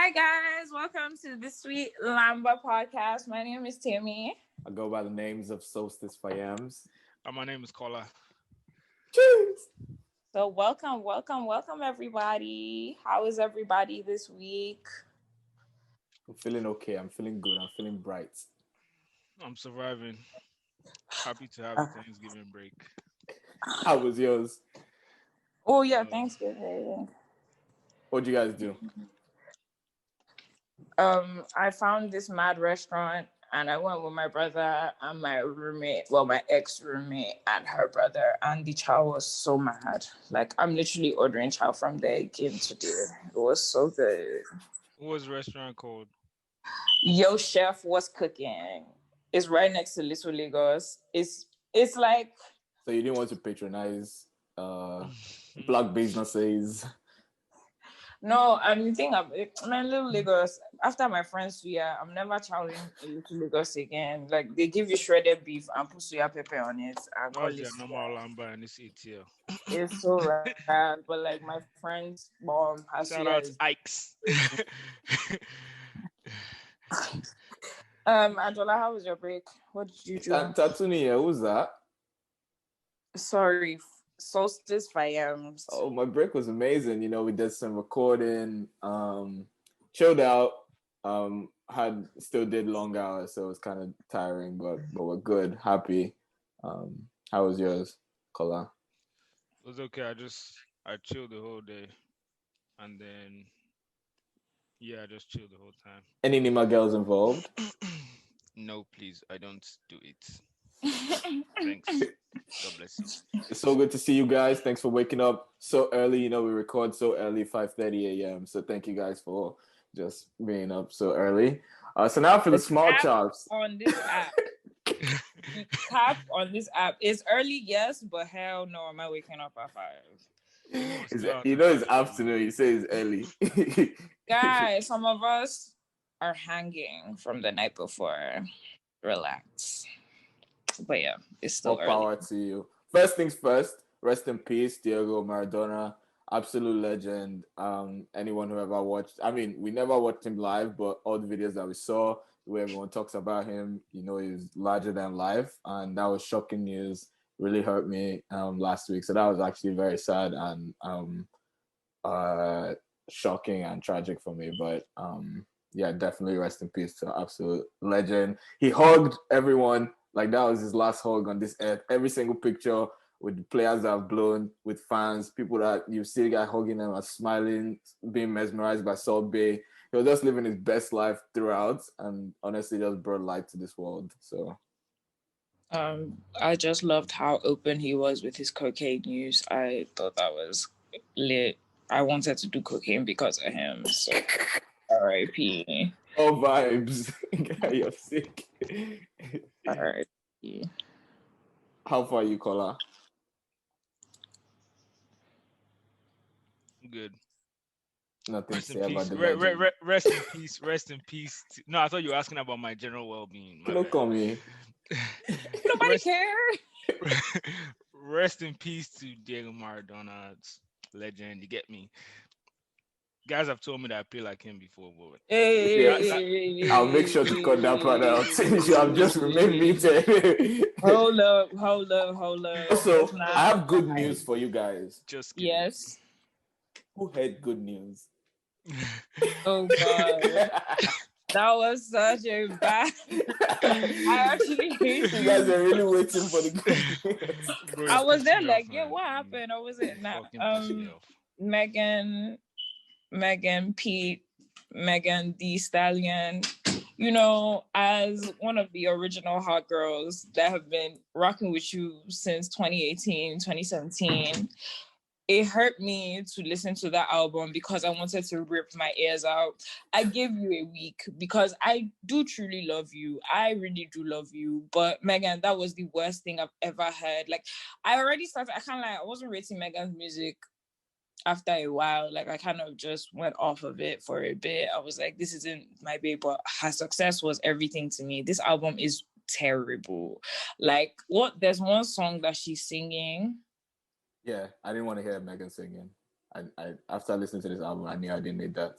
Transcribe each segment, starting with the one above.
Hi guys, welcome to the Sweet Lamba podcast. My name is Tammy. I go by the names of Solstice Fayams. My name is Kola. Cheers! So welcome everybody. How is everybody this week? I'm feeling okay. I'm feeling good. I'm feeling bright. I'm surviving. Happy to have a Thanksgiving break. How was yours? Oh yeah, Thanksgiving. What'd you guys do? I found this mad restaurant and I went with my brother and my roommate, well, my ex-roommate and her brother, and the chow was so mad. Like, I'm literally ordering chow from there again today. It was so good. What was the restaurant called? Yo Chef was cooking. It's right next to Little Lagos. It's like... So you didn't want to patronize black businesses? No, I'm thinking of Little Lagos. After my friends suya, I'm never chowing in Little Lagos again. Like, they give you shredded beef and put suya pepper on it and call That's it their suya. normal lamba and it's ATL. It's so rad, but like my friend's mom has Shout suya. out to Ike's. Angela, how was your break? What did you do? Tatuni, who's that? Sorry, Solstice Fayams. Oh, my break was amazing. You know, we did some recording, chilled out, still did long hours, so it was kind of tiring, but we're good, happy. How was yours, Kola? It was okay. I chilled the whole day. And then, I just chilled the whole time. Any Nima girls involved? No, please. I don't do it. Thanks. God bless you. It's so good to see you guys. Thanks for waking up so early. You know, we record so early, 5:30 a.m. So thank you guys for just being up so early. So now for the small chops. On this app. Tap on this app. It's early, yes, but hell no, am I waking up at 5? You know, it's afternoon. You say it's early. Guys, some of us are hanging from the night before. Relax. But yeah, it's still More power to you. First things first, rest in peace, Diego Maradona, absolute legend. Anyone who ever watched, I mean, we never watched him live, but all the videos that we saw, where everyone talks about him, you know, he's larger than life. And that was shocking news. Really hurt me last week. So that was actually very sad and shocking and tragic for me. But yeah, definitely rest in peace to absolute legend. He hugged everyone. Like, that was his last hug on this earth. Every single picture with the players that have blown, with fans, people that you see the guy hugging them and smiling, being mesmerized by Salt Bay. He was just living his best life throughout, and honestly just brought light to this world. So I just loved how open he was with his cocaine use. I thought that was lit. I wanted to do cocaine because of him. So R.I.P. all vibes. You're sick. R.I.P. How far you, Kola? Good. Nothing Rest to in say peace. about the legend. Rest in peace. Rest in peace. No, I thought you were asking about my general well-being. Look on me. Nobody care. Rest in peace to Diego Maradona, legend. You get me? Guys have told me that I play like him before, but I'll make sure to cut that part out since you have just remained muted. Hold up. Also, I have good news for you guys. Just kidding. Yes. Who heard good news? Oh God. That was such a bad. I actually hate you guys are really waiting for the good news. Bro, I was there like, man. what happened? I was it now. Megan, Pete, Megan, Thee Stallion. You know, as one of the original hot girls that have been rocking with you since 2018, 2017, it hurt me to listen to that album because I wanted to rip my ears out. I gave you a week because I do truly love you. I really do love you. But Megan, that was the worst thing I've ever heard. Like, I wasn't rating Megan's music after a while. Like, I kind of just went off of it for a bit. I was like, this isn't my babe, but her success was everything to me. This album is terrible. Like, there's one song that she's singing. Yeah, I didn't want to hear Megan singing. I after listening to this album, I knew I didn't need that.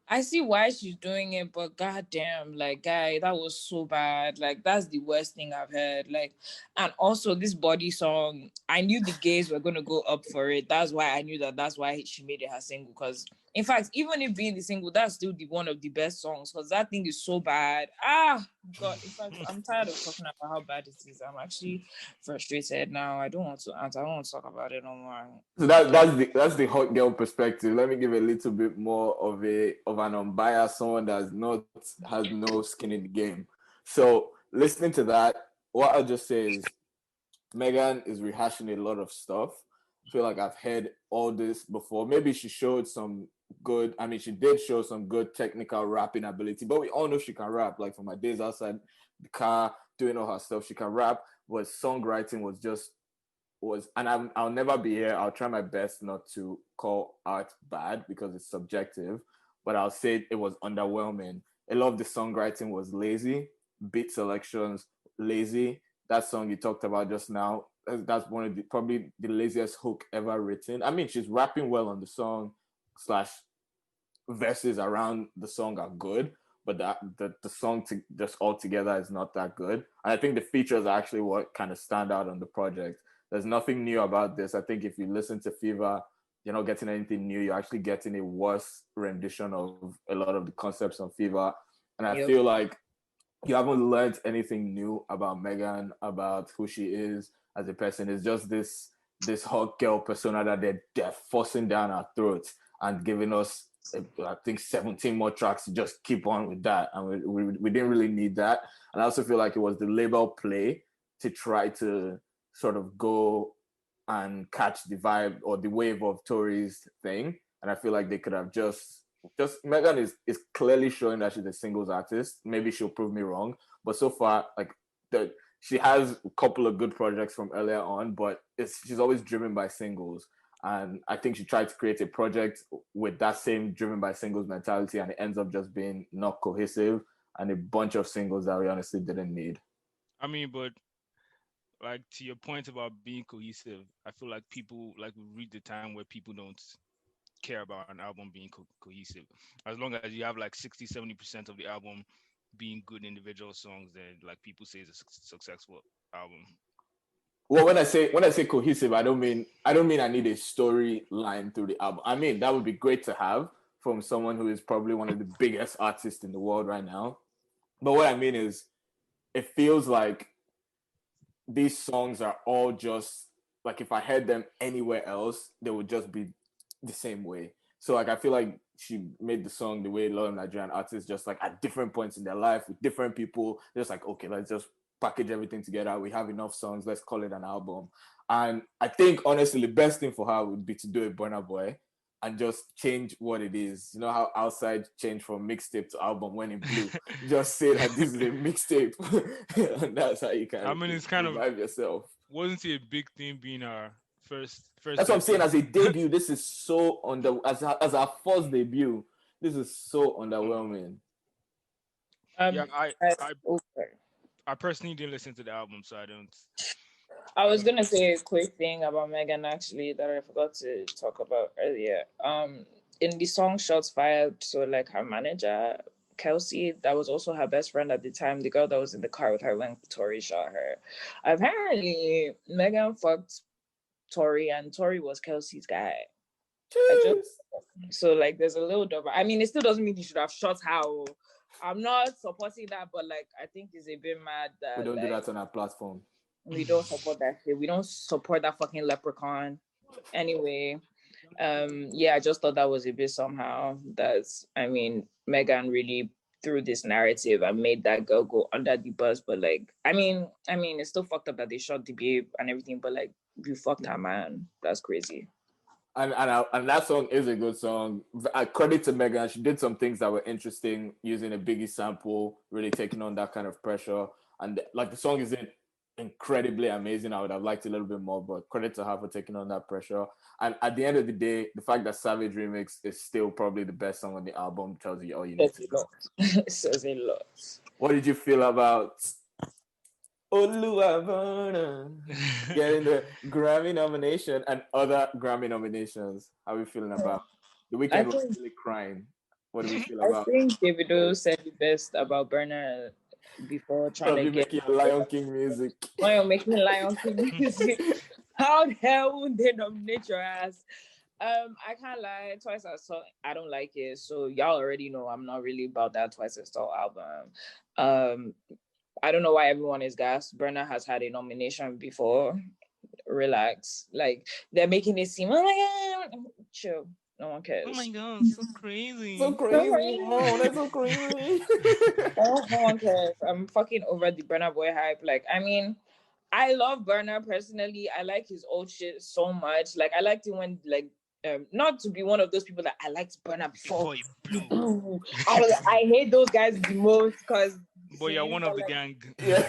I see why she's doing it, but goddamn, like, guy, that was so bad. Like, that's the worst thing I've heard. Like, and also this body song, I knew the gays were gonna go up for it. That's why I knew that's why she made it her single. Because, in fact, even if being the single, that's still the one of the best songs. Because that thing is so bad. God. In fact, I'm tired of talking about how bad it is. I'm actually frustrated now. I don't want to answer. I don't want to talk about it no more. So that's the hot girl perspective. Let me give a little bit more of an unbiased someone that has no skin in the game. So listening to that, what I'll just say is Megan is rehashing a lot of stuff. I feel like I've heard all this before. Maybe she showed some good, I mean, she did show some good technical rapping ability, but we all know she can rap. Like from my days outside the car, doing all her stuff, she can rap. But songwriting and I'll never be here. I'll try my best not to call art bad because it's subjective, but I'll say it was underwhelming. A lot of the songwriting was lazy, beat selections, lazy. That song you talked about just now, that's one of probably the laziest hook ever written. I mean, she's rapping well on the song slash verses around the song are good, but the song just altogether is not that good. And I think the features are actually what kind of stand out on the project. There's nothing new about this. I think if you listen to Fever, you're not getting anything new. You're actually getting a worse rendition of a lot of the concepts on Fever. And I feel like you haven't learned anything new about Megan, about who she is as a person. It's just this hot girl persona that they're forcing down our throats and giving us, I think, 17 more tracks to just keep on with that. And we didn't really need that. And I also feel like it was the label play to try to sort of go and catch the vibe or the wave of Tory's thing. And I feel like they could have just Megan is clearly showing that she's a singles artist. Maybe she'll prove me wrong, but so far, like she has a couple of good projects from earlier on, but she's always driven by singles. And I think she tried to create a project with that same driven by singles mentality, and it ends up just being not cohesive and a bunch of singles that we honestly didn't need. I mean, but like to your point about being cohesive, I feel like people like we reach the time where people don't care about an album being cohesive. As long as you have like 60-70% of the album being good individual songs, then like people say it's a successful album. Well, when I say cohesive, I don't mean I need a storyline through the album. I mean that would be great to have from someone who is probably one of the biggest artists in the world right now. But what I mean is, it feels like these songs are all just like if I heard them anywhere else, they would just be the same way. So like I feel like she made the song the way a lot of Nigerian artists just like at different points in their life with different people, just like okay, let's just package everything together. We have enough songs, let's call it an album. And I think honestly the best thing for her would be to do a Burna Boy and just change what it is. You know how Outside changed from mixtape to album when in blue. Just say that this is a mixtape. And that's how you I mean, it's kind of revive yourself. wasn't it a big thing being our first. That's what I'm saying. As a debut, this is so as our first debut, this is so underwhelming. Yeah, I Okay. I personally didn't listen to the album, so I don't. I was gonna say a quick thing about Megan actually that I forgot to talk about earlier. In the song Shots Fired, so like her manager, Kelsey, that was also her best friend at the time, the girl that was in the car with her when Tori shot her. Apparently, Megan fucked Tori and Tori was Kelsey's guy. So like there's a little double. I mean, it still doesn't mean he should have shot her. I'm not supporting that, but like I think it's a bit mad that We don't do like, that on our platform. we don't support that shit. We don't support that fucking leprechaun. Anyway, yeah, I just thought that was a bit somehow. I mean, Megan really threw this narrative and made that girl go under the bus. But like, I mean, it's still fucked up that they shot the babe and everything. But like, you fucked her, man. That's crazy. And that song is a good song. I credit to Megan. She did some things that were interesting using a Biggie sample, really taking on that kind of pressure. And like the song isn't incredibly amazing. I would have liked a little bit more, but credit to her for taking on that pressure. And at the end of the day, the fact that Savage Remix is still probably the best song on the album tells you all you need to know. It says a lot. What did you feel about Oluwabona getting the Grammy nomination and other Grammy nominations? How are we feeling about the weekend? Was really crying. What do we feel I about think Davido said the best about Burna before trying to probably get making Lion King music? making Lion King music. How the hell would they nominate your ass? I can't lie. Twice I saw. I don't like it. So y'all already know I'm not really about that Twice I Saw album. I don't know why everyone is gassed. Burna has had a nomination before. Relax. Like they're making it seem. Oh my god. Chill. No one cares. Oh my god, so crazy. So crazy. Oh, that's so crazy. No one cares. I'm fucking over the Burna Boy hype. Like, I mean, I love Burna personally. I like his old shit so much. Like, I liked it when, like, not to be one of those people that I liked Burna before Before you blew. I hate those guys the most because. Boy, you're one of the gang. Yeah.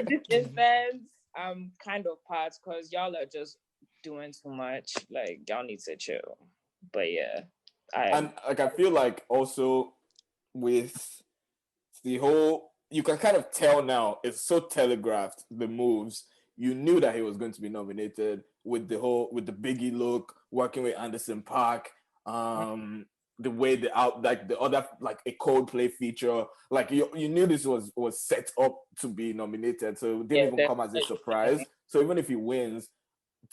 In this instance, I'm kind of parts because y'all are just doing too much. Like, y'all need to chill. But yeah, And like I feel like also with the whole, you can kind of tell now, it's so telegraphed, the moves. You knew that he was going to be nominated with the Biggie look, working with Anderson .Paak, the way the other, like a Coldplay feature, like you knew this was set up to be nominated, so it didn't even come as a surprise. So even if he wins,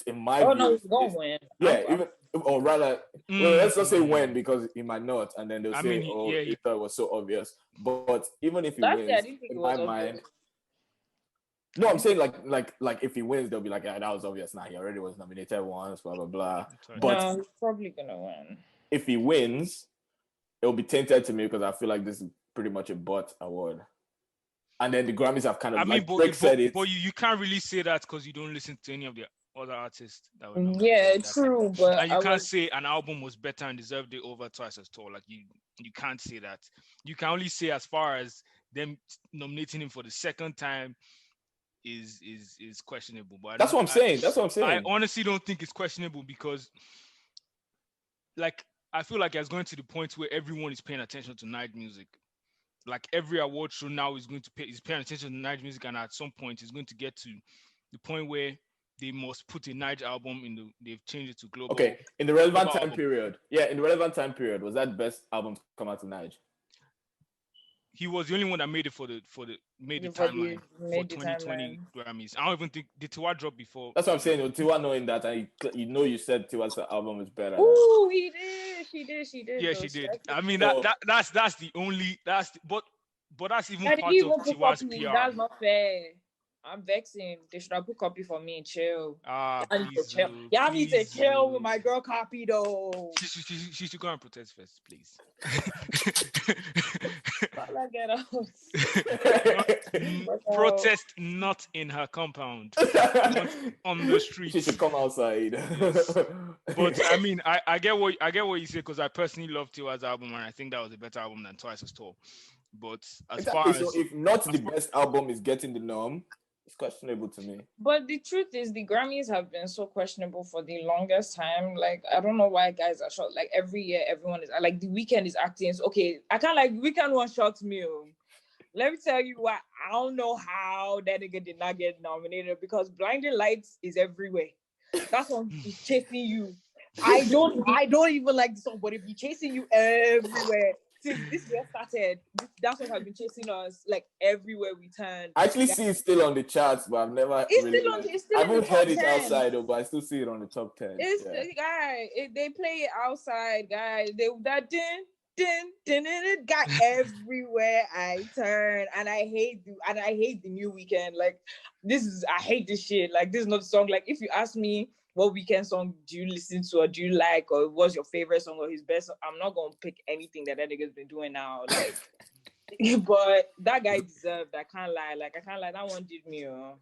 in my view, no, he's gonna win. Yeah, or rather, well, let's not say when, because he might not, and then they'll say, you thought it was so obvious. But even if he wins, in my mind, no, I'm saying like if he wins, they'll be like, yeah, that was obvious. Nah, he already was nominated once, blah blah blah. But no, he's probably gonna win. If he wins, it'll be tainted to me because I feel like this is pretty much a butt award. And then the Grammys have kind of, but you can't really say that because you don't listen to any of the other artists that were nominated. Yeah, true, but and you can't say an album was better and deserved it over Twice as Tall. Like you can't say that. You can only say as far as them nominating him for the second time is questionable. But that's what I'm saying. I honestly don't think it's questionable because, like, I feel like it's going to the point where everyone is paying attention to night music. Like every award show now is paying attention to night music, and at some point it's going to get to the point where they must put a Nige album they've changed it to global. Okay, in the relevant time period. Yeah, in the relevant time period, was that best album to come out to Nige? He was the only one that made it for the timeline for 2020 Grammys. I don't even think did Tiwa drop before. That's what I'm saying. Tiwa knowing that, and you said Tiwa's album is better. Oh, he did. Yeah, she did. I mean that's the only but that's even part of Tiwa's PR. That's not fair. I'm vexing. They should have put copy for me. Chill. I need to chill. Y'all need to chill with my girl copy though. She should go and protest first, please. Protest not in her compound, not on the street. She should come outside. Yes. But I mean, I get what you say because I personally love Tiwa's album and I think that was a better album than Twice as Tall. But as far as if not the best album is getting the norm, it's questionable to me. But the truth is, the Grammys have been so questionable for the longest time. Like, I don't know why guys are shocked. Like, every year, everyone is like, The Weeknd is acting. Okay, I can't like, Weeknd one shocked me. Let me tell you what, I don't know how that nigga did not get nominated because Blinding Lights is everywhere. That song is chasing you. I don't even like the song, but it be chasing you everywhere. Since this year started, that song has been chasing us like everywhere we turn. I actually see it still on the charts, but I've never. I haven't heard it outside, though, but I still see it on the top 10. They play it outside, guys. That got everywhere I turn, and I hate the new Weeknd. Like I hate this shit. Like this is not a song. Like if you ask me, what Weeknd song do you listen to or do you like or what's your favorite song or his best song? I'm not gonna pick anything that nigga's been doing now. Like, but that guy deserved. I can't lie. That one did me. And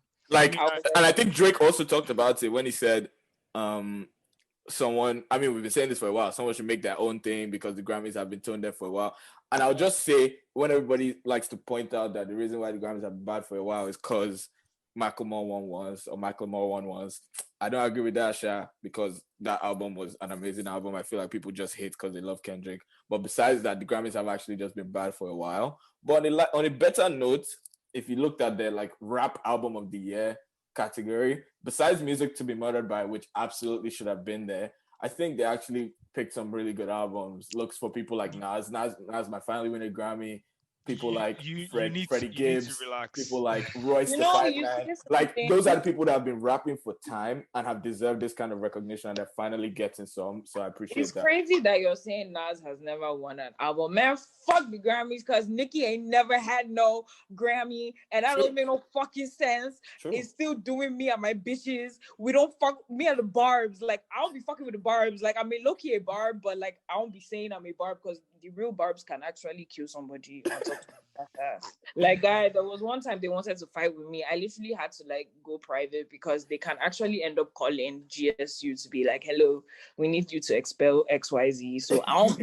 I think Drake also talked about it when he said, someone. I mean, we've been saying this for a while. Someone should make their own thing because the Grammys have been tone deaf for a while. And I'll just say, when everybody likes to point out that the reason why the Grammys have been bad for a while is because Michael Moore won once. I don't agree with that, Sha, because that album was an amazing album. I feel like people just hate because they love Kendrick. But besides that, the Grammys have actually just been bad for a while. But on a better note, if you looked at their like rap album of the year category, besides Music to Be Murdered By, which absolutely should have been there, I think they actually picked some really good albums. Looks for people like Nas. Nas might finally win a Grammy. People like Freddie Gibbs, relax. people like Royce the know, Five you Man. say Like something. those are the people that have been rapping for time and have deserved this kind of recognition, and they're finally getting some. So I appreciate It's that. crazy that you're saying Nas has never won an album. Man, fuck the Grammys, because Nicki ain't never had no Grammy, and that don't make no fucking sense. True. It's still doing me and my bitches. We don't fuck me and the barbs. Like, I don't be fucking with the barbs. Like, I mean, low-key a barb, but like, I don't be saying I'm a barb, because the real barbs can actually kill somebody on top of that. Like, guys, there was one time they wanted to fight with me. I literally had to like go private, because they can actually end up calling GSU to be like, hello, we need you to expel XYZ. So I don't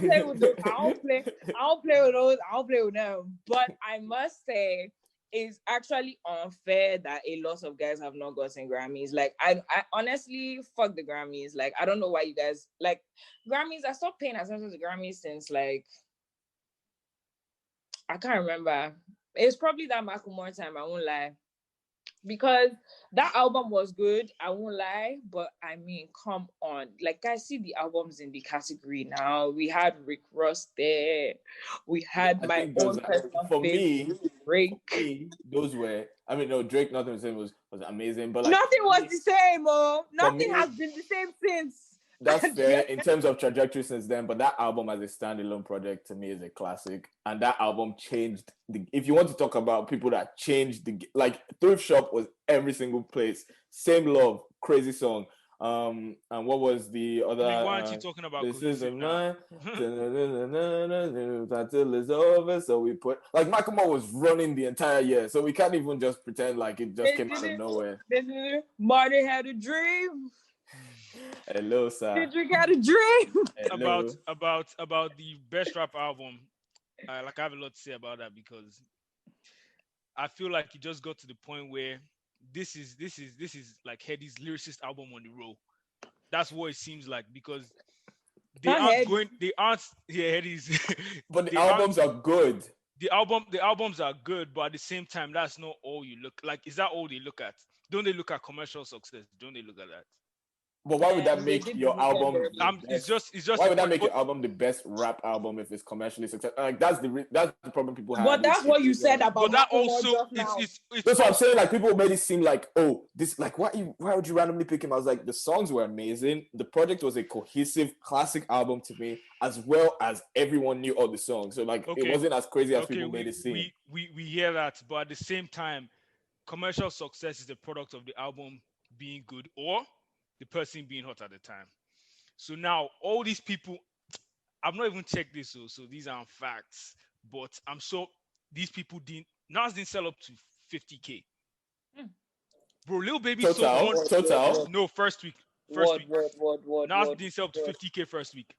play with those. I don't play with them. But I must say, it's actually unfair that a lot of guys have not gotten Grammys. Like, I honestly, fuck the Grammys. Like, I don't know why you guys like Grammys. I stopped paying attention to Grammys since like, I can't remember. It's probably that Macklemore time, I won't lie. Because that album was good, I won't lie. But I mean, come on. Like, guys, see the albums in the category now. We had Rick Ross there. We had my own personal favorite, Drake. Those were, I mean, no, Drake, nothing was saying was amazing. But like, nothing was the same, oh. Nothing has been the same since. That's fair in terms of trajectory since then, but that album as a standalone project to me is a classic, and that album changed the. If you want to talk about people that changed the, like, Thrift Shop was every single place. Same Love, crazy song. And what was the other? Why aren't you talking about This Isn't now? Mine until it's over. So we put, like, Macklemore was running the entire year, so we can't even just pretend like it just came out of nowhere. Marty had a dream. Hello, sir. Did you got a dream? About the best rap album? Like, I have a lot to say about that, because I feel like it just got to the point where this is like Heady's lyricist album on the roll. That's what it seems like, because they aren't Heady's. But the albums are good. The albums are good, but at the same time, that's not all you look like. Is that all they look at? Don't they look at commercial success? Don't they look at that? But why would that make your album? It's just. Why would that make your album the best rap album if it's commercially successful? Like, that's the problem people have. But that's what you said about. But that also, it's that's what I'm saying. Like, people made it seem like, oh, this, like, why would you randomly pick him? I was like, the songs were amazing. The project was a cohesive, classic album to me, as well as everyone knew all the songs. So like, it wasn't as crazy as people made it seem. We hear that, but at the same time, commercial success is the product of the album being good or the person being hot at the time. So now all these people, I've not even checked this, so these aren't facts, but I'm sure these people Nas didn't sell up to 50K. Bro, Lil Baby sold total. No, first week. Nas didn't sell up to 50K first week.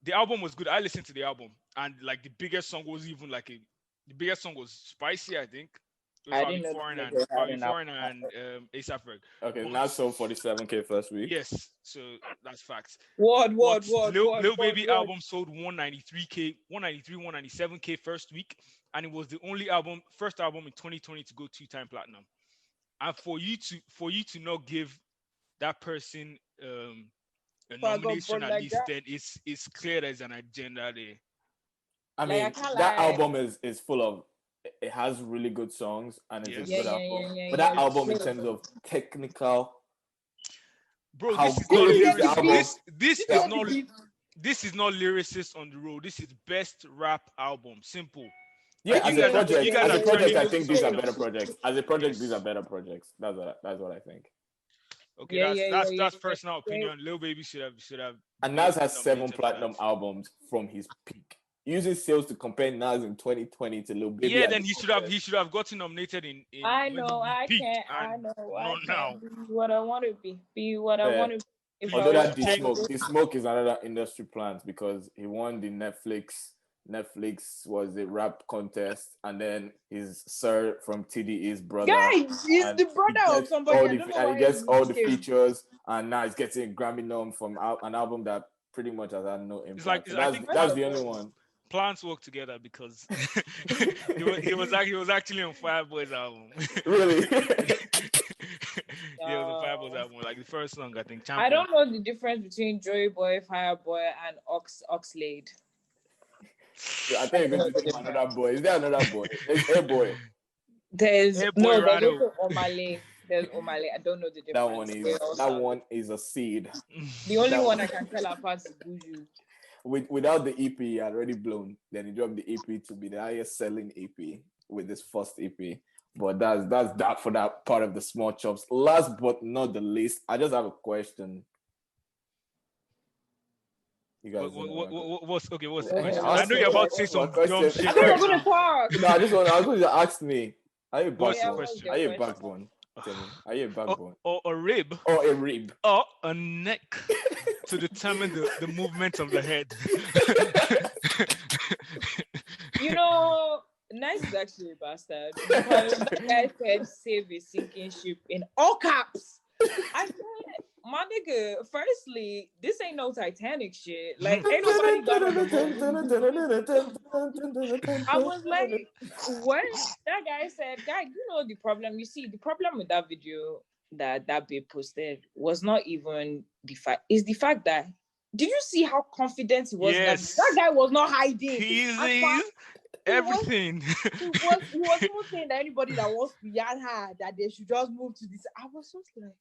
The album was good. I listened to the album, and like the biggest song was even like the biggest song was Spicy, I think. I didn't know Foreign and A$AP Ferg. Okay, now sold 47K first week. Yes, so that's facts. Lil Baby album sold 193K, 197K first week, and it was the only first album in 2020 to go 2-time platinum. And for you to not give that person a nomination at least, then it's clear there's an agenda there. I mean, that album is full of. It has really good songs and it's a good album. But that album, in terms of technical, bro, this is not lyricist on the road. This is best rap album. Simple. Yeah, like, as a project, I think these are better projects. As a project, these are better projects. That's what I think. Okay, that's personal opinion. Lil Baby should have. And Nas has 7 platinum albums from his peak. Using sales to compare Nas in 2020 to Lil Baby. Yeah, then he should have gotten nominated in I know I can't. Not now. Be what I want to be what I want to be. Although that the smoke is another industry plant, because he won the Netflix was a rap contest, and then his Sir from TDE's brother. Guys, he's the brother of somebody. And he gets all the features, and now he's getting a Grammy nom from an album that pretty much has had no impact. That's the only one. Plants work together, because he was actually on Fireboy's album. Really? Yeah, it was a No. Fireboy's album. Like the first song, I think. I Champion. don't know the difference between Joy Boy, Fireboy, and Oxlade. I think you're going to name another boy. Is there another boy? There's a boy. There's Hey, boy, there's Rado. also Omale. There's Omale. I don't know the difference. That one is a seed. The only that one I can tell apart is Buju. Without the EP, he had already blown. Then he dropped the EP to be the highest selling EP with this first EP. But that's that for that part of the small chops. Last but not the least, I just have a question. You guys what's the question? I know you're about to say some dumb shit. I think we're gonna talk. No, I was going to ask me. Are you What's the backbone? question? Are you a backbone? Tell me. Are you a backbone? Or a rib? Or a rib? Or a neck to determine the movement of the head. You know, Nice is actually a bastard. Because that guy said save a sinking ship in all caps. I said, my nigga, firstly, this ain't no Titanic shit. Like, ain't nobody got I was like, what? That guy said, guy, you know the problem. You see, the problem with that video that babe posted was not even the fact. It's the fact that, did you see how confident he was? Yes. That guy was not hiding. Everything. He was even saying that anybody that wants to yarn her, that they should just move to this. I was just like,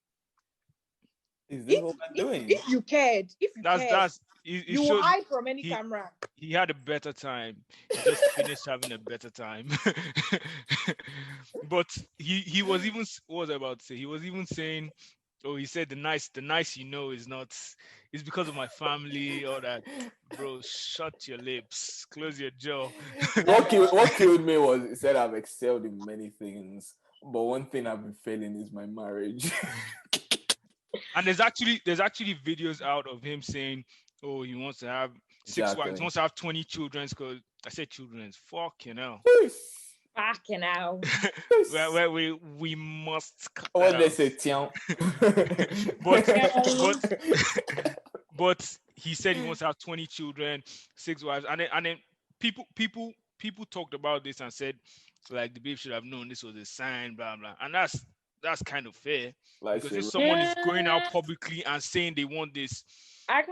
is this what I'm doing? If you cared, you will hide from any camera. He had a better time. He just finished having a better time. But he was even, what was I about to say? He was even saying, oh, he said the nice is not, it's because of my family or that. Bro, shut your lips, close your jaw. What killed me was he said I've excelled in many things, but one thing I've been failing is my marriage. And there's actually videos out of him saying, oh, he wants to have 6 wives, he wants to have 20 children, because I said children, fucking hell. Fucking hell. where we must cut what they say, tiens. but he said he wants to have 20 children, 6 wives, and then people talked about this and said, like, the babe should have known this was a sign, blah blah, and that's kind of fair, because if someone is going out publicly and saying they want this, I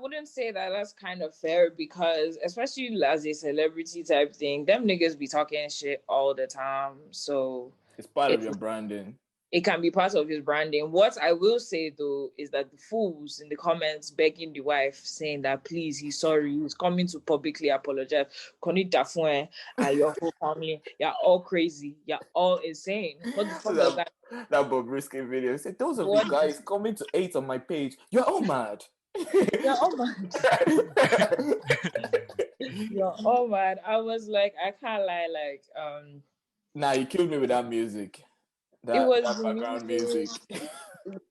wouldn't say that that's kind of fair, because especially as a celebrity type thing, them niggas be talking shit all the time. So it's part of your branding. It can be part of his branding. What I will say though is that the fools in the comments begging the wife, saying that please, he's sorry, he's coming to publicly apologize. Konit Dafuen and your whole family, you're all crazy, you're all insane. What the fuck is that? That Bobrisky video said, those of you guys coming to 8 on my page, you're all mad. You're all mad. You're all mad. I was like, I can't lie, like Nah, you killed me with that music. That background music.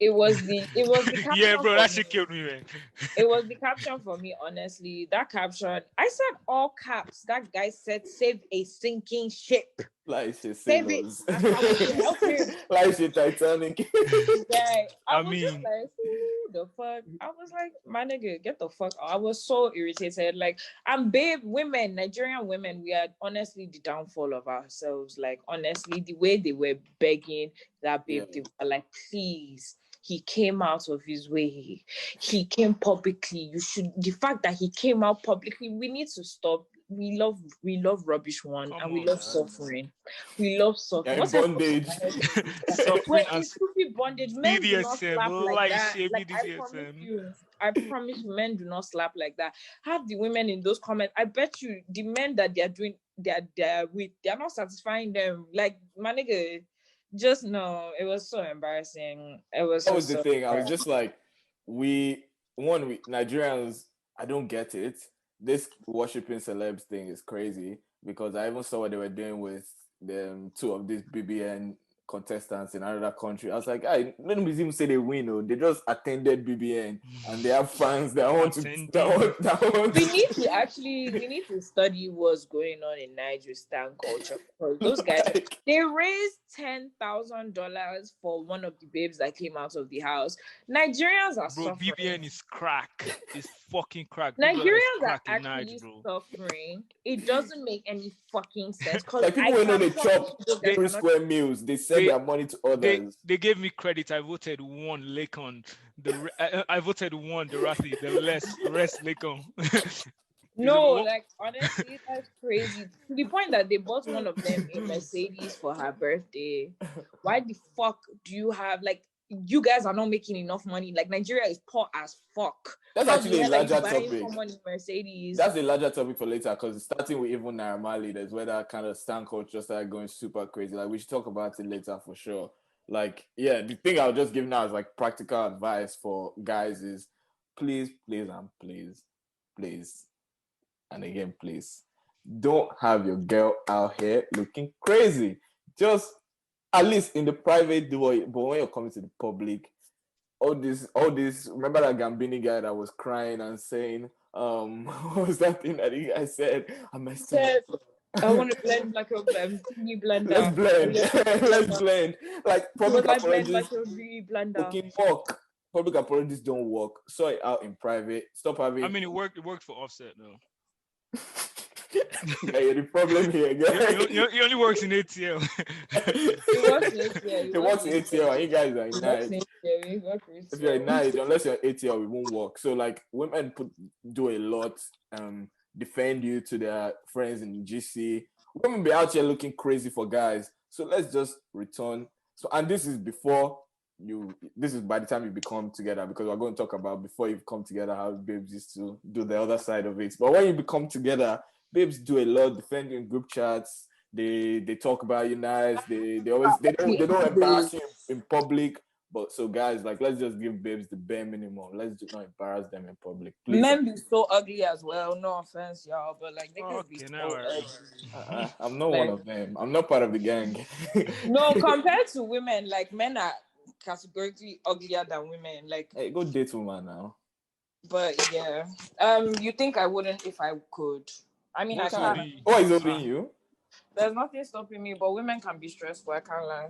It was the caption. Yeah, bro, that shit killed me, man. It was the caption for me, honestly. That caption, I said all caps. That guy said, save a sinking ship. Like shit, save it. Like shit, Titanic. Yeah, I mean, just like, who the fuck? I was like, my nigga, get the fuck out. I was so irritated. Like, and babe, women, Nigerian women, we are honestly the downfall of ourselves. Like, honestly, the way they were begging that babe, they were like, please. He came out of his way. He came publicly. The fact that he came out publicly, we need to stop. We love rubbish one, and we love suffering. We love suffering. What's bondage? Suffering and stupid bondage. Men do not slap like that. I promise you, men do not slap like that. Have the women in those comments. I bet you the men that they're doing, they're with, they're not satisfying them. Like, my nigga, just no. It was so embarrassing. That was the thing. I was just like, we Nigerians, I don't get it. This worshipping celebs thing is crazy, because I even saw what they were doing with the 2 of these BBN contestants in another country. I was like, let them even say they win, or they just attended BBN and they have fans that want to. We need to study what's going on in Nigerian Stunt Culture, because those guys, they raised $10,000 for one of the babes that came out of the house. Nigerians are suffering. BBN is crack. It's fucking crack. Nigerians are actually suffering. It doesn't make any fucking sense. Like, people know they chop 3 square meals. They sell their money to others. They gave me credit. I voted one Lakon. I voted one Dorothy. The rest Lakon. No, like honestly, that's crazy. To the point that they bought one of them a Mercedes for her birthday. Why the fuck do you have like you guys are not making enough money? Like Nigeria is poor as fuck. That's How actually the a hell are you larger buying topic. someone a Mercedes? That's a larger topic for later because starting with even Naira Marley, there's where that kind of stunt culture started going super crazy. Like we should talk about it later for sure. Like, yeah, the thing I'll just give now is like practical advice for guys is please, and again, please, don't have your girl out here looking crazy. Just at least in the private way, but when you're coming to the public, all this. Remember that Gambini guy that was crying and saying, what was that thing that he guy said? I messed up. I want to blend like a beauty blender. Let's blend. Let's blend. Like public apologies. Like a beauty blender. Okay, work. Public apologies don't work. Sort it out in private. Stop having. I mean, it worked for Offset though. Yeah, the problem here, guys. He only works in ATL. He works in ATL, and you guys are in night. If you're in night, unless you're ATL, it won't work. So like women do a lot, defend you to their friends in GC. Women be out here looking crazy for guys. So let's just return. So and this is before this is by the time you become together, because we're going to talk about before you come together how babes used to do the other side of it. But when you become together, babes do a lot, defend you in group chats. They talk about you nice. They don't embarrass you in public. But so guys, like let's just give babes the bare minimum. Let's just not embarrass them in public. Please. Men be so ugly as well. No offense, y'all, but like they can be so ugly. I'm not one of them. I'm not part of the gang. No, compared to women, like men are categorically uglier than women. Like, hey, go date woman now. But yeah, you think I wouldn't if I could? I mean, I can't. Oh, is holding you? There's nothing stopping me, but women can be stressful. I can't lie.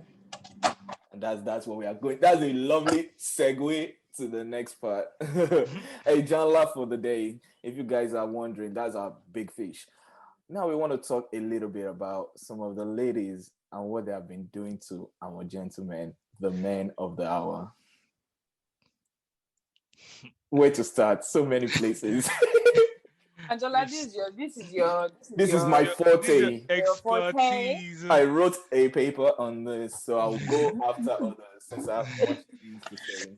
And that's where we are going. That's a lovely segue to the next part. Eja Nla for the day. If you guys are wondering, that's our big fish. Now we want to talk a little bit about some of the ladies and what they have been doing to our gentlemen, the men of the hour. Where to start? So many places. Angela, this is my forte. Expertise. I wrote a paper on this, so I'll go after others since I have much things to say.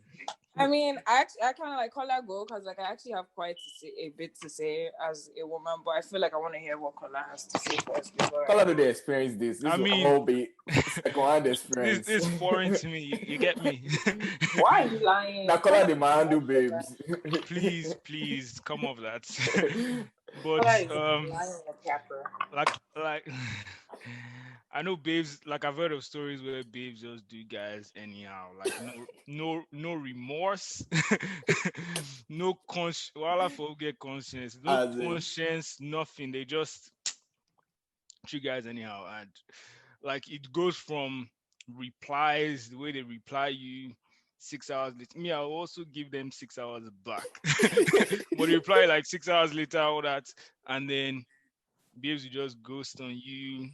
I mean, I kind of like Kola go because like I actually have quite a bit to say as a woman, but I feel like I want to hear what Kola has to say first. Kola, do they experience this? This will all be second-hand experience. This is foreign to me. You get me? Why are you lying? Now Kola the manhandled babes. Please, come off that. But like I know babes, like I've heard of stories where babes just do guys anyhow, like no remorse, no conscience, while I forget conscience, no conscience, nothing. They just treat guys anyhow, and like it goes from replies, the way they reply you 6 hours later. Me, I'll also give them 6 hours back, but they reply like 6 hours later, all that, and then babes will just ghost on you.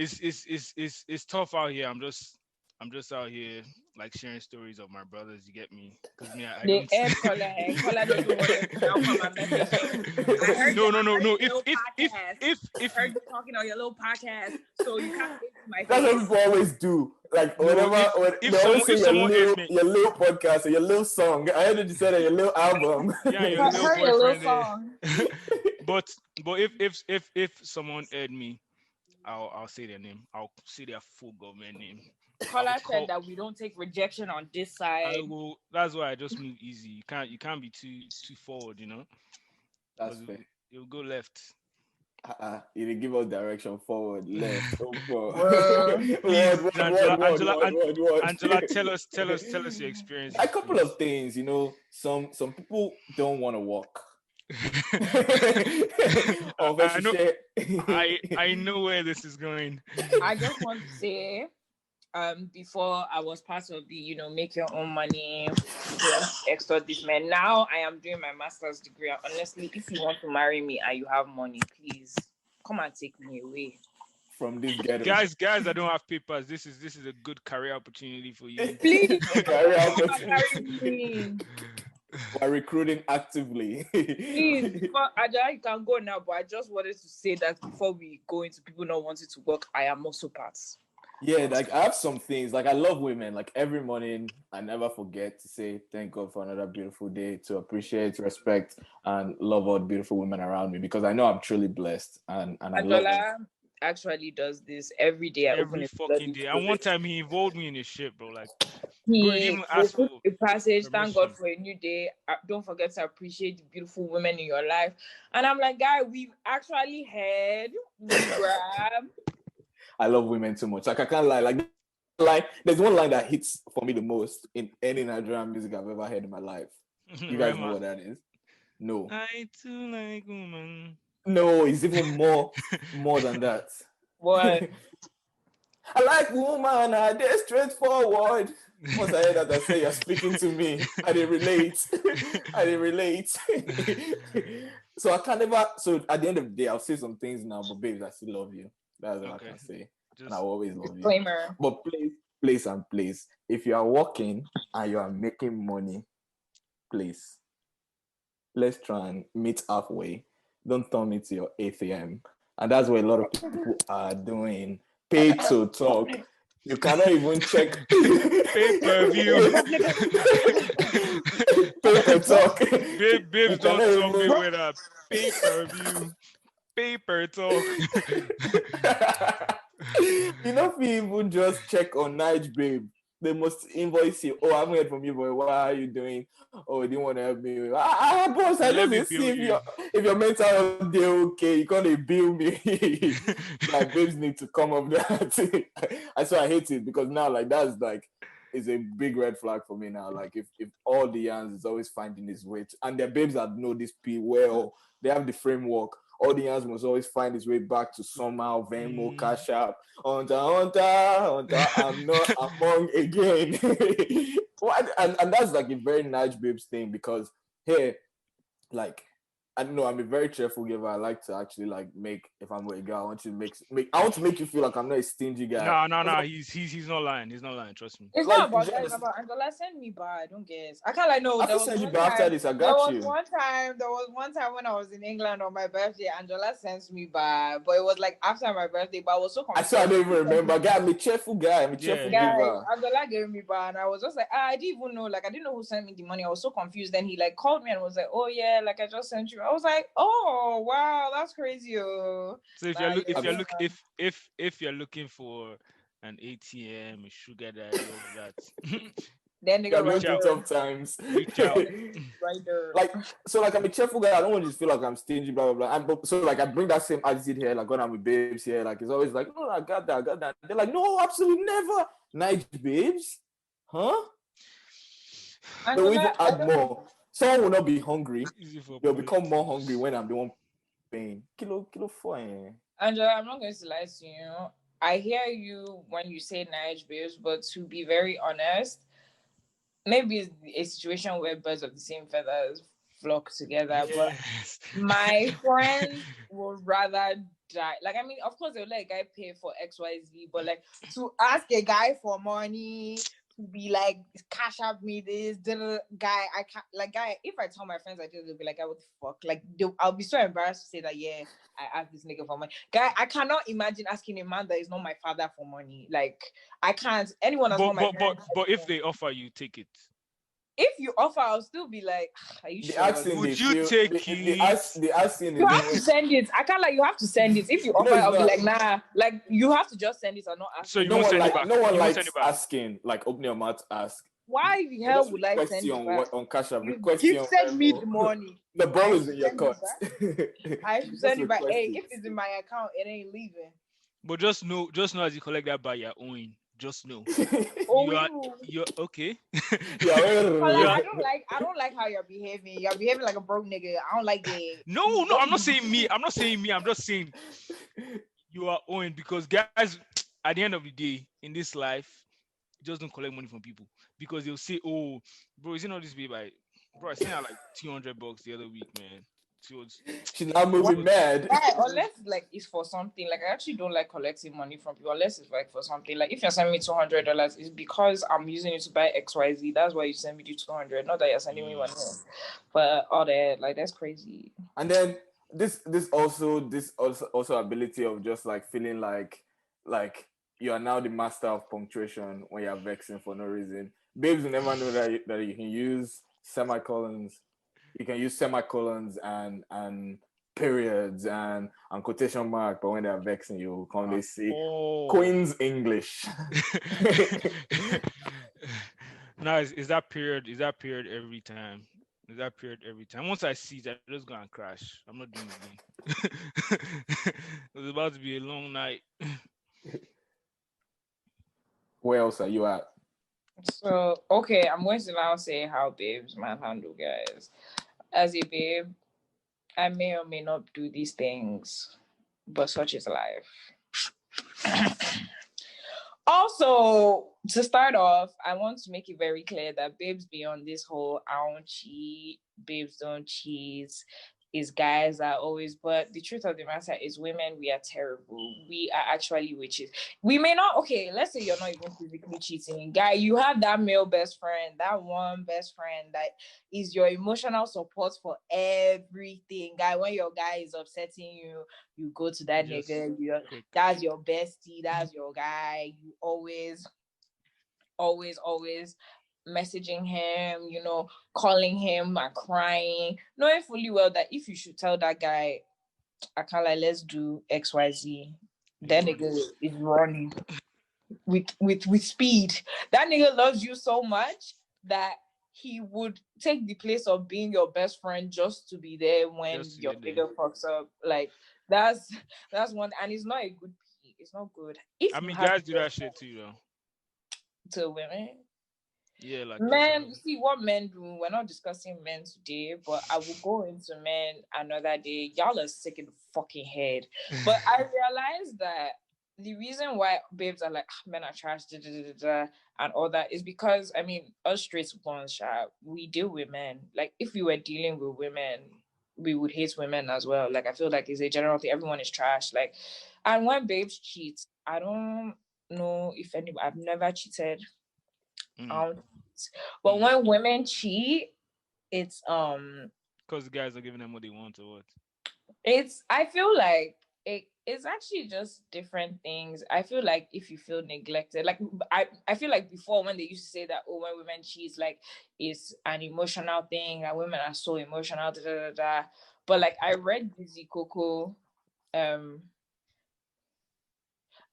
It's tough out here. I'm just out here like sharing stories of my brothers. You get me? Because me, I don't. No. If heard you talking on your little podcast, so you can't take my face. That's what people always do. Like whenever they always say your little podcast or your little song. I heard you say that your little album. Yeah, your little song. But if someone aired me, I'll say their name. I'll say their full government name. Kola said that we don't take rejection on this side. That's why I just move easy. You can't be too forward, you know. That's fair. You'll go left. You didn't give us direction forward, left, Angela, tell us your experience. A couple of things, you know. Some people don't want to walk. I know where this is going. I just want to say, before I was part of the, make your own money, extort this man. Now I am doing my master's degree. And honestly, if you want to marry me and you have money, please come and take me away. from this ghetto. Guys that don't have papers, this is a good career opportunity for you. Please, Career carry opportunity. me. We're recruiting actively. Please, before Aja, you can go now, but I just wanted to say that before we go into people not wanting to work, I am also part. Yeah, like I have some things. Like I love women. Like every morning, I never forget to say thank God for another beautiful day, to appreciate, respect, and love all the beautiful women around me because I know I'm truly blessed and I love them. Angela actually does this every day. I open Every it, fucking day. And one time he involved me in his shit, bro. Like, bro, he didn't he even will ask put for a passage. Thank God permission. for a new day. Don't forget to appreciate the beautiful women in your life. And I'm like, guy, we've actually heard. We grab. I love women too much. Like I can't lie. There's one line that hits for me the most in any Nigerian music I've ever heard in my life. You guys know what that is? No. I too like woman. No, it's even more than that. What? I like woman, they're straightforward. Once I hear that, I say you're speaking to me. I didn't relate. I didn't relate. So I can't never. So at the end of the day, I'll say some things now, but babes, I still love you. That's all I can say, and I will always love you. Disclaimer. But please, if you are working and you are making money, please, let's try and meet halfway. Don't turn it to your ATM, and that's what a lot of people are doing. Pay to talk. You cannot even check Pay-per-view. Pay to talk. Babes don't talk me even... with a pay-per-view. Paper talk. You know, if you even just check on Nige, babe, they must invoice you. Oh, I haven't heard from you, boy. What are you doing? Oh, you didn't want to help me. Boss, I Let me just bill see you. if your mental health day okay. You can't bill me. Like babes need to come up that. That's why I hate it because now like that's like is a big red flag for me now. Like if all the Yans is always finding his way and their babes that know this P well, they have the framework. All the Yans must always find his way back to somehow Venmo, Cash App. Hunter, I'm not among again. and that's like a very nice babes thing because here, like I don't know, I'm a very cheerful giver. I like to actually like make if I'm with a girl, I want to make I want to make you feel like I'm not a stingy guy. No. He's not lying. He's not lying. Trust me. It's Like, not about that. It's about Angela. Send me by. I don't guess. I can't like no. I There have was send you one back after time. this. I There got was you. one time. There was one time when I was in England on my birthday. Angela sends me by, but it was like after my birthday. But I was so I confused. saw I don't even remember. Guy, I'm a cheerful guy. I'm a cheerful Guys, giver. Angela gave me by, and I was just like, I didn't even know. Like, I didn't know who sent me the money. I was so confused. Then he like called me and was like, oh yeah, like I just sent you. I was like, oh wow, that's crazy. Oh. So if you're looking for an ATM, a sugar daddy, all of that, Then they You're got going right through there. tough times. reach out. Right there. Like so, like I'm a cheerful guy. I don't want to just feel like I'm stingy, blah blah blah. So like I bring that same attitude here. Like when I'm with babes here, like it's always like, no, I got that. They're like, no, absolutely never. Nice babes, huh? They'll even add more. Someone will not be hungry. They'll become more hungry when I'm the one paying. Kilo four. Angela, I'm not going to lie to you. I hear you when you say Nige babes, but to be very honest, maybe it's a situation where birds of the same feathers flock together. Yes. But my friends would rather die. Like, I mean, of course, they'll let a guy pay for XYZ, but like to ask a guy for money, to be like, cash up me this, guy, I can't, like, guy, if I tell my friends I do, they'll be like, what the fuck? Like, I'll be so embarrassed to say that, yeah, I asked this nigga for money. Guy, I cannot imagine asking a man that is not my father for money. Like, I can't, anyone that's not my parents, but if they offer you, take it. if you offer, I'll still be like, are you sure? Would you take it? The asking You have to send it. I can't like you have to send it. If you offer, I'll be like, nah. Like you have to just send it or not ask. So you won't send it back. No one likes asking, like opening your mouth to ask. Why the hell would I send it back? On Cash App? You send me the money. The ball is in your court. I should send it back. Hey, if it's in my account, it ain't leaving. But just know as you collect that by your own, just know. You're okay. I don't like how you're behaving. You're behaving like a broke nigga. I don't like it. No, I'm not saying me. I'm just saying you are owing because guys, at the end of the day, in this life, just don't collect money from people because they'll say, "Oh, bro, is it not this babe? Bro, I sent out like $200 the other week, man." was She's not moving mad. Yeah, unless like it's for something. Like I actually don't like collecting money from people unless it's like for something. Like if you're sending me $200, it's because I'm using it to buy XYZ. That's why you send me the 200. Not that you're sending me money. But all that, like that's crazy. And then this also ability of just like feeling like you are now the master of punctuation when you're vexing for no reason. Babes will never know that you can use semicolons. You can use semicolons and periods and quotation mark, but when they're vexing you, come they say Queen's English. No, is that period? Is that period every time? Is that period every time? Once I see it, I just go and crash. I'm not doing it again. It was about to be a long night. Where else are you at? So okay, I'm going to now say how babes manhandle guys. As a babe, I may or may not do these things, but such is life. Also, to start off, I want to make it very clear that babes beyond this whole I don't cheat, babes don't cheat, is guys are always, but the truth of the matter is women, we are terrible. We are actually witches. We may not, okay, let's say you're not even physically cheating. Guy, you have that male best friend, that one best friend that is your emotional support for everything. Guy, when your guy is upsetting you, you go to that nigga. That's your bestie. That's your guy. You always messaging him, calling him and crying, knowing fully well that if you should tell that guy, I can't like, let's do XYZ, that nigga is running with speed. That nigga loves you so much that he would take the place of being your best friend just to be there when your nigga fucks up. Like that's one, and it's not a good pee. It's not good. I mean, guys do that shit too, though. To women. Yeah, like men, you see what men do. We're not discussing men today, but I will go into men another day. Y'all are sick in the fucking head. But I realized that the reason why babes are like men are trash, and all that is because I mean us straight ones, we deal with men. Like if we were dealing with women, we would hate women as well. Like I feel like it's a general thing. Everyone is trash. Like, and when babes cheat, I don't know if anybody. I've never cheated. But when women cheat, it's because the guys are giving them what they want or what? I feel like it's actually just different things. I feel like if you feel neglected, like I feel like before when they used to say that when women cheat, like it's an emotional thing and women are so emotional, but like I read Dizzy Coco,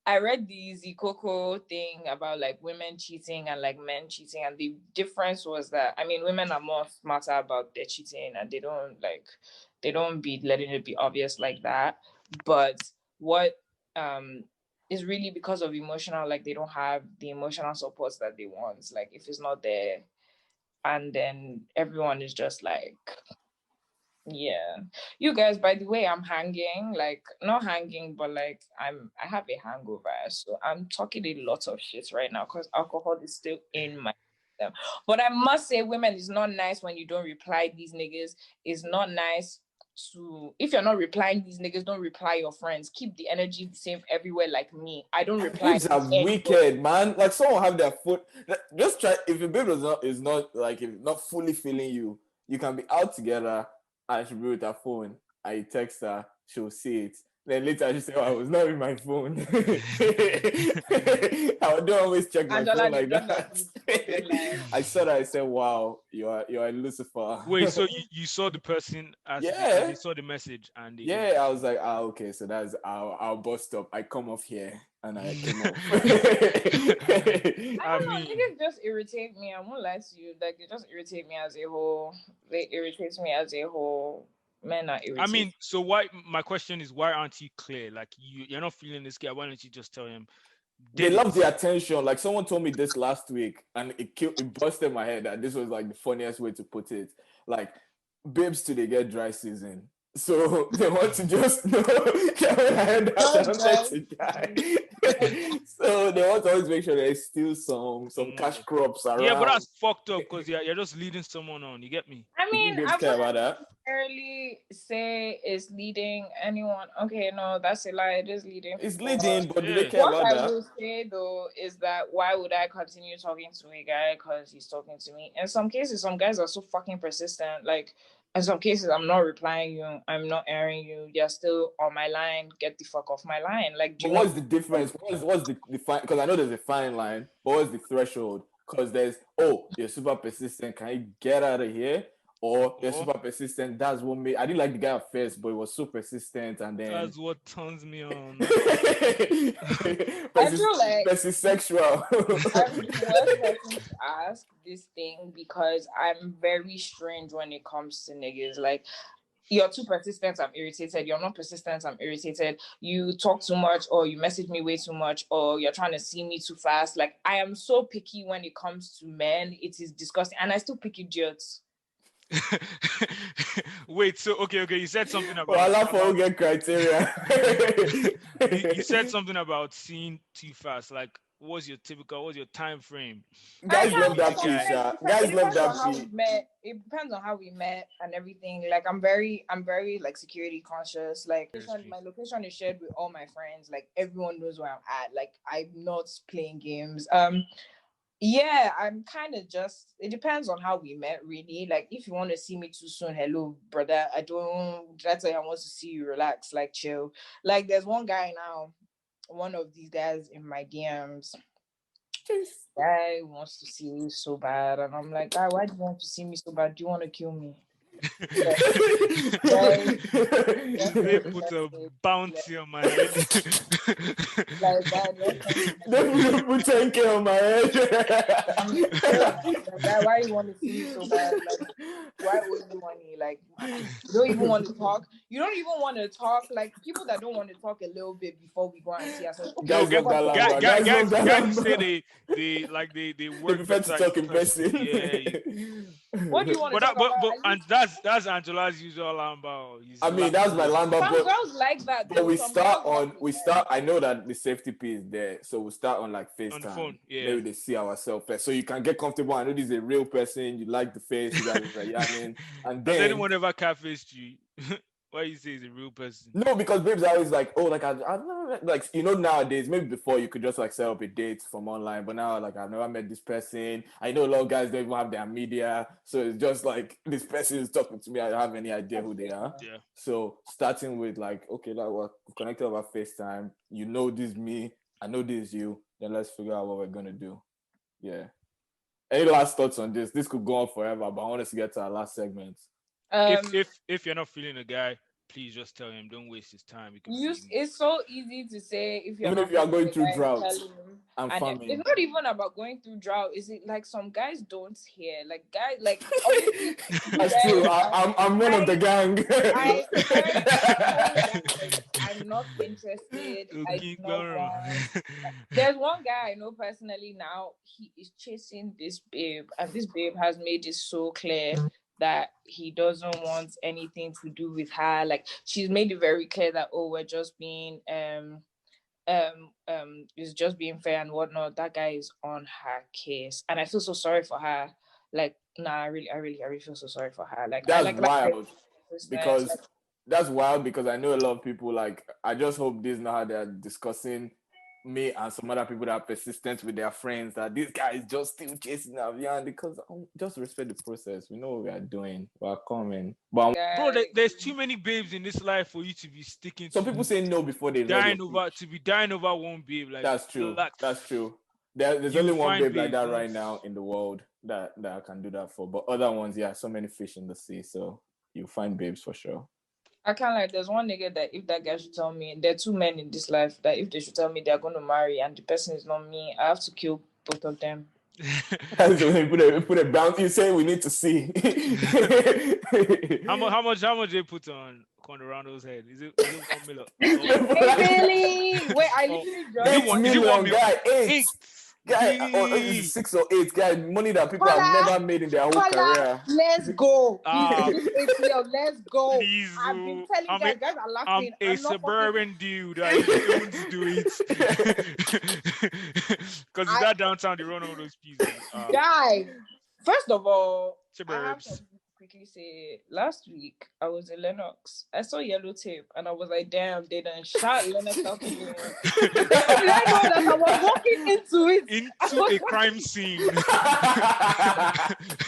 I read the Zikoko thing about like women cheating and like men cheating, and the difference was that I mean women are more smarter about their cheating and they don't be letting it be obvious like that. But what is really because of emotional, like they don't have the emotional supports that they want. Like if it's not there, and then everyone is just like, yeah, you guys, by the way, I'm hanging, like not hanging, but like I have a hangover, so I'm talking a lot of shit right now because alcohol is still in my system. But I must say, women, it's not nice when you don't reply these niggas. It's not nice to, if you're not replying these niggas, don't reply your friends. Keep the energy the same everywhere. Like me, I don't reply. Babes are wicked, man. Like someone have their foot. Just try. If your babe is not like if not fully feeling you, you can be out together and she'll be with her phone. And you text her, she'll see it. Then later she say, "Oh, I was not with my phone." I don't always check my phone like that. I saw that. I said, "Wow, you are Lucifer." Wait, so you saw the person as they saw the message and I was like, okay, so that's our bus stop. I come off here and I came off. I don't know, niggas just irritate me. I won't lie to you. Like they just irritate me as a whole. They irritate me as a whole. Men are irritated. I mean, so why? My question is, why aren't you clear? Like you're not feeling this guy. Why don't you just tell him? They love the attention. Like someone told me this last week, and it busted my head that this was like the funniest way to put it. Like, babes till they get dry season, so they want to just know. I heard that guy. So they want to always make sure there's still some cash crops around. Yeah, but that's fucked up because you're just leading someone on. You get me? I mean, You I care about wouldn't that? necessarily say it's leading anyone. Okay, no, that's a lie. It is leading. It's people. leading, but do they Yeah. care What about I that? will say though is that why would I continue talking to a guy because he's talking to me? In some cases, some guys are so fucking persistent. Like in some cases, I'm not replying you, I'm not airing you. You're still on my line. Get the fuck off my line. Like, do But you what's want? the difference? What's the fine? Because I know there's a fine line, but what's the threshold? Because there's you're super persistent. Can you get out of here? Or you're super persistent. That's what made. I didn't like the guy at first, but he was so persistent, and then That's what turns me on. I feel like persisexual. I'm the worst person to ask this thing because I'm very strange when it comes to niggas. Like, you're too persistent, I'm irritated. You're not persistent, I'm irritated. You talk too much, or you message me way too much, or you're trying to see me too fast. Like, I am so picky when it comes to men. It is disgusting. And I still pick idiots. Wait, so okay, you said something about. Well, I for get criteria. You said something about seeing too fast. Like, what's your time frame? Guys love that pizza. Guys love that pizza. It depends on how we met and everything. Like, I'm very like security conscious. Like, my location is shared with all my friends. Like, everyone knows where I'm at. Like, I'm not playing games. Yeah, I'm kind of just, it depends on how we met, really. Like, if you want to see me too soon, hello, brother. That's why I want to see you, relax, like, chill. Like, there's one guy now, one of these guys in my DMs. Guy wants to see me so bad. And I'm like, guy, why do you want to see me so bad? Do you want to kill me? They put a bounty on my head. Like that. They put 10K on my head. Why you want to see me so bad? Like, why owe you money? Like, you don't even want to talk. You don't even want to talk. Like, people that don't want to talk a little bit before we go and see ourselves. Guys say they work. They prefer to talk in person. Yeah. What do you want to talk about? And that's Angela's usual lamba. I mean, that's my lamba. Some girls like that. But we start. I know that the safety P is there, so we start on like FaceTime. On the phone, yeah. Maybe they see ourselves first, so you can get comfortable. I know this is a real person. You like the face. You guys like, yeah, I mean, and then has anyone ever catfished you? Why you say he's a real person? No, because babes are always like, oh, like I don't know, like nowadays, maybe before you could just like set up a date from online, but now like I've never met this person. I know a lot of guys don't even have their media, so it's just like this person is talking to me. I don't have any idea who they are. Yeah. So starting with like, okay, like we're connected over FaceTime. You know this is me. I know this is you. Then let's figure out what we're gonna do. Yeah. Any last thoughts on this? This could go on forever, but I want us to get to our last segment. If you're not feeling a guy, please just tell him. Don't waste his time. It's so easy to say if you are going through drought and famine. It's not even about going through drought. Is it like some guys don't hear? Like guys, like that's true. I'm one of the gang. I'm not interested. I do not want. There's one guy I know personally now. He is chasing this babe, and this babe has made it so clear that he doesn't want anything to do with her. Like, she's made it very clear that, oh, we're just being is just being fair and whatnot. That guy is on her case, and I feel so sorry for her. Like, I really feel so sorry for her. Like, that's wild. Because that's wild because I know a lot of people, like, I just hope this is not how they're discussing me and some other people that are persistent with their friends, that this guy is just still chasing Eyan, because just respect the process. We know what we are doing. We're coming. But bro, there's too many babes in this life for you to be sticking. Some people say no before they dying over one babe. Like, that's true. That's true. There's only one babe like that right now in the world that I can do that for. But other ones, yeah, so many fish in the sea. So you find babes for sure. I can't like, there's one nigga that if that guy should tell me, there are two men in this life that if they should tell me they're going to marry and the person is not me, I have to kill both of them. put a bounty. You say we need to see. How much they put on Condorando's head? Is it 1 million? Really? Wait, I literally just... $8 million guy. 8. Guy, it's 6 or 8, guy, money that people have never made in their whole career. Let's go. This APL, let's go. Please, I've been telling guys are laughing. I'm a suburban dude. I should be able to do it. Because it's that downtown, they run all those pieces. Guy, first of all, suburbs. I have to quickly say, last week I was in Lenox. I saw yellow tape and I was like, damn, they done shot Lenox out the door. Did I know that I was walking into it? Into a crime scene. You know,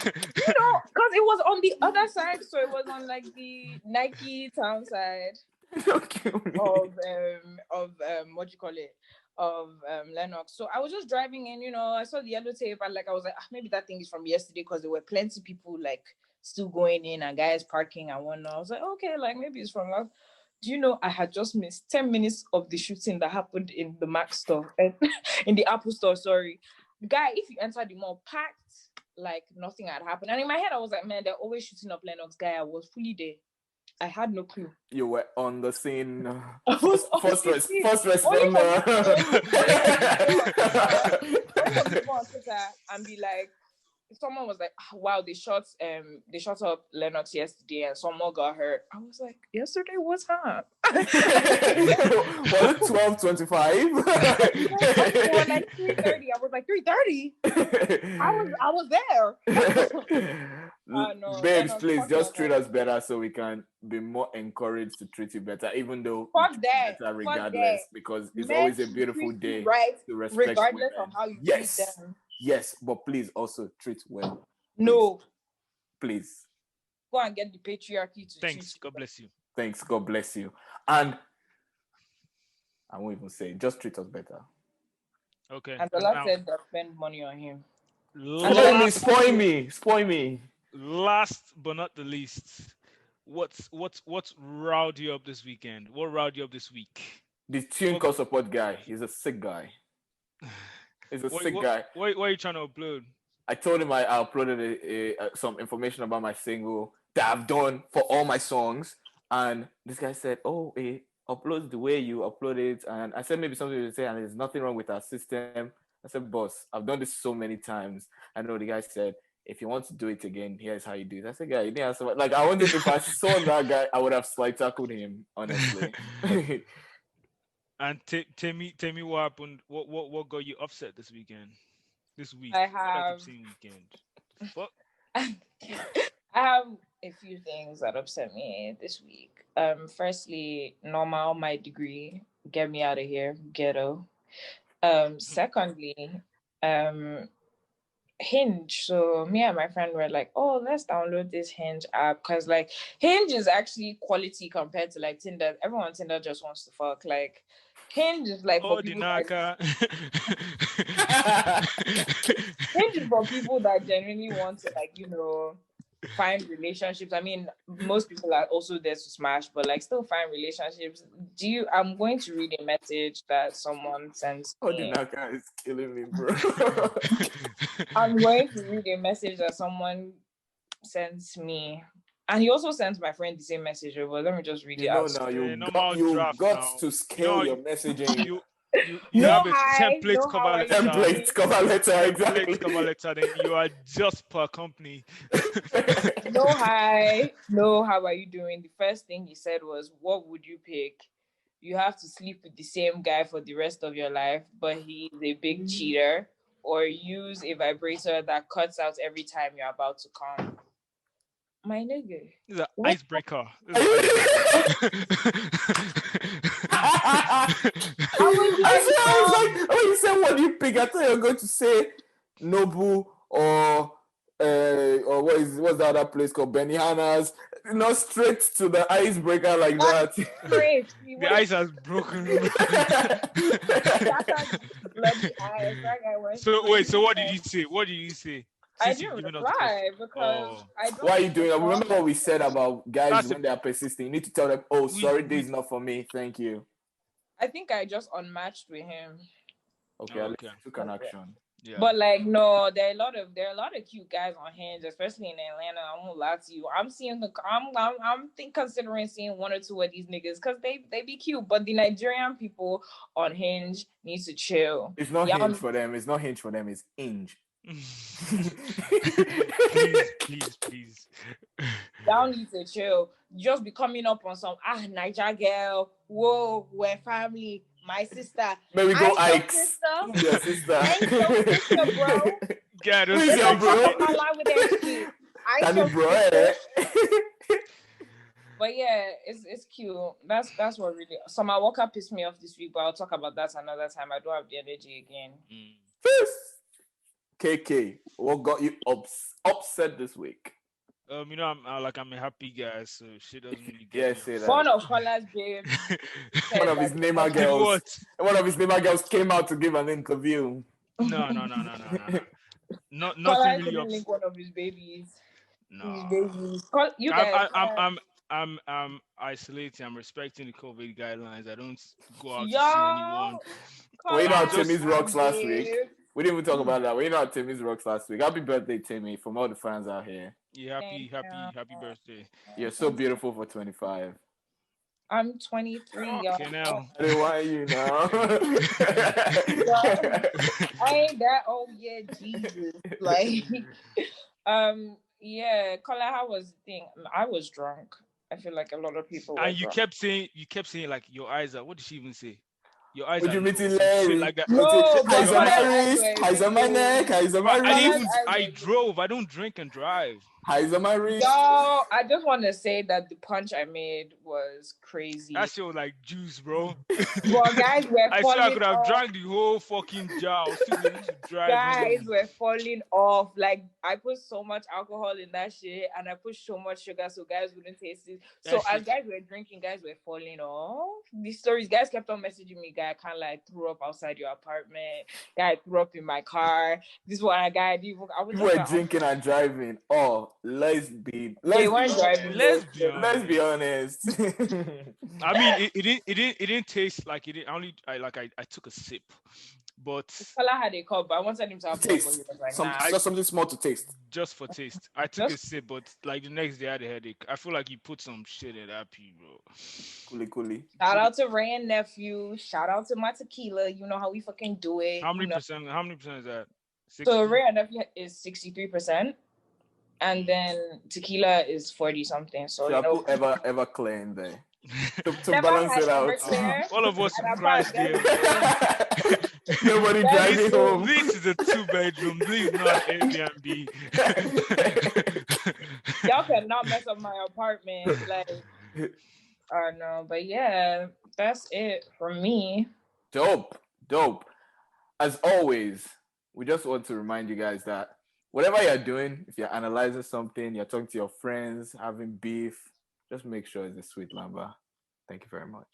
because it was on the other side, so it was on like the Nike town side of what you call it, of Lenox. So I was just driving in, you know, I saw the yellow tape and like I was like, maybe that thing is from yesterday because there were plenty of people like still going in and guys parking and whatnot. I was like, okay, like maybe it's from last. Do you know I had just missed 10 minutes of the shooting that happened in the Mac store, in the Apple store, sorry. Guy, if you enter the mall packed, like nothing had happened. And in my head, I was like, man, they're always shooting up Lenox. Guy, I was fully there. I had no clue. You were on the scene. First responder. And be like, someone was like, wow, they shot up Lenox yesterday and someone got hurt. I was like, yesterday was hot. Was it 12:25? Like 3:30. I was like 3:30. I was there. No, babes, please just treat us better so we can be more encouraged to treat you better, even though better regardless, because it's always a beautiful day to respect regardless women. of how you treat them. Yes, but please also treat well. No. Please. Go and get the patriarchy to Thanks. God bless you. Thanks. God bless you. And I won't even say, just treat us better. Okay. And the last said that spend money on him. Spoil me. Last but not the least, what's riled you up this weekend? What riled you up this week? The Tune Call support guy. He's a sick guy. He's a sick guy. What are you trying to upload? I told him I uploaded some information about my single that I've done for all my songs. And this guy said, it uploads the way you upload it. And I said, maybe something to say, and there's nothing wrong with our system. I said, boss, I've done this so many times. I know the guy said, if you want to do it again, here's how you do it. I said, guy, you didn't answer. Like, I wondered if I saw that guy, I would have slide tackled him, honestly. And tell me what happened. What got you upset this weekend? This week? I have weekend. What? I have a few things that upset me this week. Firstly, normal, my degree, get me out of here, ghetto. Secondly, Hinge. So me and my friend were like, oh, let's download this Hinge app because like Hinge is actually quality compared to like Tinder. Everyone on Tinder just wants to fuck. Like Hinge is like for people Hinge is for people that genuinely want to like, you know, find relationships. I mean, most people are also there to smash, but like still find relationships. I'm going to read a message that someone sent me. Odinaka is killing me, bro. I'm going to read a message that someone sends me. And he also sent my friend the same message, but let me just read it out. You got to scale your messaging. You have a template cover letter. Template cover letter, exactly. Template cover letter, then you are just per company. No, hi. No, how are you doing? The first thing he said was, what would you pick? You have to sleep with the same guy for the rest of your life, but he's a big cheater, or use a vibrator that cuts out every time you're about to come. My nigga. It's an icebreaker. I was like, you said what do you pick? I thought you were going to say Nobu or what's the other place called Benihana's? Not straight to the icebreaker like that. Great. The ice has broken. So what did you say? What did you say? I didn't reply because I don't. Why are you doing that? Remember what we said about guys when they are persisting? You need to tell them, sorry, this is not for me. Thank you. I think I just unmatched with him. Okay, I took an action. Yeah. But like, no, there are a lot of cute guys on Hinge, especially in Atlanta. I won't lie to you. Considering seeing one or two of these niggas because they be cute. But the Nigerian people on Hinge need to chill. It's not Y'all, Hinge for them. It's not Hinge for them. It's Inge. Please. y'all need to chill. Just be coming up on some Niger girl. Whoa, we're family. My sister. Maybe go I ain't Ike's. your Who's your sister? I ain't your sister, bro. God, Who's those your Don't bro? fuck up my life with that shit. I ain't Can your you bro? sister. Eh? But yeah, it's cute. That's what really. So my workout pissed me off this week, but I'll talk about that another time. I don't have the energy again. KK, what got you upset this week? I'm a happy guy, so shit doesn't really Yeah, get me say that. One of Color's babes. One of his Neymar girls. What? One of his Neymar girls came out to give an interview. No. Nothing Color really couldn't ups. link one of his babies. No. His babies. You I'm guys. I'm isolating. I'm respecting the COVID guidelines. I don't go out to Yo, see anyone. Well, you know, Color, Timmy's rocks last babe. week. We didn't even talk about that. Well, you know, Timmy's rocks last week. Happy birthday, Timmy, from all the fans out here. Yeah, Thank happy you. birthday. You're so beautiful for 25. I'm 23, y'all. Okay, now. I don't want you now. I ain't that old yet, Jesus. Like, yeah, Color, how was the thing? I was drunk. I feel like a lot of people were And drunk. you kept saying like your eyes are. What did she even say? Your eyes Would are you low, meet some shit Larry? like that. No, but Eyes on Color's my eyes wrist, were eyes on my neck, eyes on my I didn't wrist, even. eyes I were drove. I don't drink and drive. eyes on my wrist. Yo, I just want to say that the punch I made was crazy. That shit was like juice, bro. Well, guys were I swear I falling could have off. drank the whole fucking jar. I was still able to drive Guys home. were falling off. Like, I put so much alcohol in that shit and I put so much sugar so guys wouldn't taste it. So That as shit- guys were drinking, guys were falling off. These stories, guys kept on messaging me, guy, I can't like threw up outside your apartment. Guy threw up in my car. This one, a guy, I was People were drinking and driving. Oh, let's be weren't driving. Let's be honest. Let's be honest. I mean, it didn't taste like it. I took a sip, but Fella had a cup, but I wanted him to have more, but he Taste. was like, nah. Just something small to taste. just for taste, I took a sip. But like the next day, I had a headache. I feel like you put some shit in that pee, bro. Coolie. Shout out to Ray and nephew. Shout out to my tequila. You know how we fucking do it. How many percent is that? 60? So Ray and nephew is 63%, and then tequila is 40 something. So Should I put ever clear in there to Never balance had it out? Everclear. All of us And I surprised bought there. Nobody That driving is home. This is a 2-bedroom. This is not Airbnb. Y'all cannot mess up my apartment. Like, no, but yeah, that's it for me. Dope. As always, we just want to remind you guys that whatever you're doing, if you're analyzing something, you're talking to your friends, having beef, just make sure it's a sweet lamba. Thank you very much.